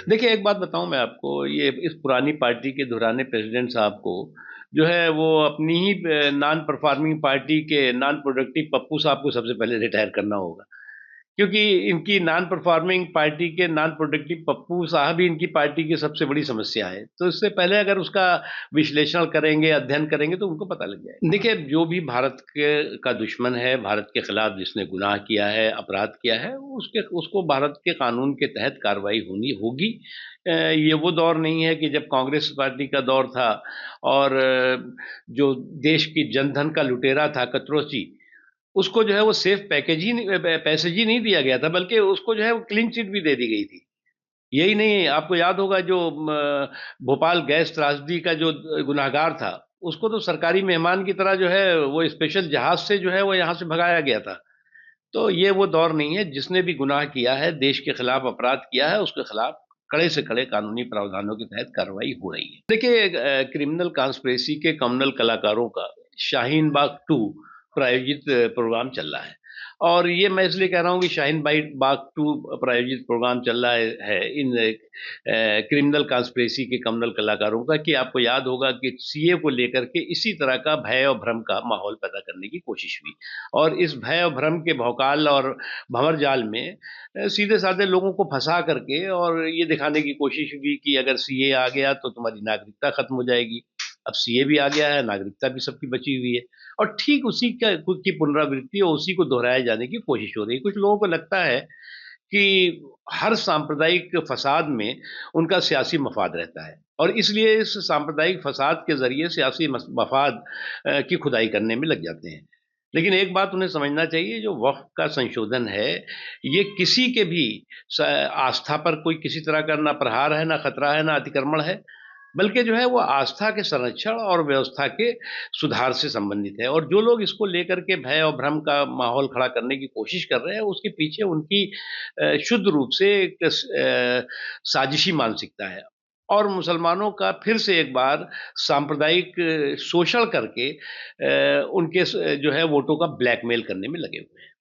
देखिए, एक बात बताऊँ मैं आपको, ये इस पुरानी पार्टी के धुराने प्रेसिडेंट साहब को, जो है वो अपनी ही नॉन परफॉर्मिंग पार्टी के नॉन प्रोडक्टिव पप्पू साहब को सबसे पहले रिटायर करना होगा। क्योंकि इनकी नॉन परफॉर्मिंग पार्टी के नॉन प्रोडक्टिव पप्पू साहब ही इनकी पार्टी की सबसे बड़ी समस्या है। तो इससे पहले अगर उसका विश्लेषण करेंगे, अध्ययन करेंगे तो उनको पता लग जाएगा। देखिए, जो भी भारत के का दुश्मन है, भारत के खिलाफ जिसने गुनाह किया है, अपराध किया है, उसके उसको भारत के कानून के तहत कार्रवाई होनी होगी। ये वो दौर नहीं है कि जब कांग्रेस पार्टी का दौर था और जो देश की जनधन का लुटेरा था कतरोची, उसको जो है वो सेफ पैकेज ही नहीं, पैसेज ही नहीं दिया गया था, बल्कि उसको जो है वो क्लीन चिट भी दे दी गई थी। यही नहीं, आपको याद होगा जो भोपाल गैस त्रासदी का जो गुनाहगार था, उसको तो सरकारी मेहमान की तरह जो है वो स्पेशल जहाज से जो है वो यहाँ से भगाया गया था। तो ये वो दौर नहीं है। जिसने भी गुनाह किया है, देश के खिलाफ अपराध किया है, उसके खिलाफ कड़े से कड़े कानूनी प्रावधानों के तहत कार्रवाई हो रही है। देखिए, क्रिमिनल कॉन्स्पिरेसी के कम्युनल कलाकारों का शाहीन बाग 2 प्रायोजित प्रोग्राम चल रहा है। और ये मैं इसलिए कह रहा हूँ कि शाहीन बाग 2 प्रायोजित प्रोग्राम चल रहा है इन क्रिमिनल कॉन्स्पिरेसी के कम्युनल कलाकारों का, कि आपको याद होगा कि सीए को लेकर के इसी तरह का भय और भ्रम का माहौल पैदा करने की कोशिश हुई। और इस भय और भ्रम के भौकाल और भंवर जाल में सीधे साधे लोगों को फंसा करके और ये दिखाने की कोशिश हुई कि अगर सीए आ गया तो तुम्हारी नागरिकता खत्म हो जाएगी। अब सीए भी आ गया है, नागरिकता भी सबकी बची हुई है। और ठीक उसी का की पुनरावृत्ति और उसी को दोहराए जाने की कोशिश हो रही है। कुछ लोगों को लगता है कि हर सांप्रदायिक फसाद में उनका सियासी मफाद रहता है और इसलिए इस सांप्रदायिक फसाद के जरिए सियासी मफाद की खुदाई करने में लग जाते हैं। लेकिन एक बात उन्हें समझना चाहिए, जो वक्फ का संशोधन है, ये किसी के भी आस्था पर कोई किसी तरह का ना प्रहार है, ना खतरा है, ना अतिक्रमण है, बल्कि जो है वो आस्था के संरक्षण और व्यवस्था के सुधार से संबंधित है। और जो लोग इसको लेकर के भय और भ्रम का माहौल खड़ा करने की कोशिश कर रहे हैं, उसके पीछे उनकी शुद्ध रूप से एक साजिशी मानसिकता है। और मुसलमानों का फिर से एक बार सांप्रदायिक शोषण करके उनके जो है वोटों का ब्लैकमेल करने में लगे हुए हैं।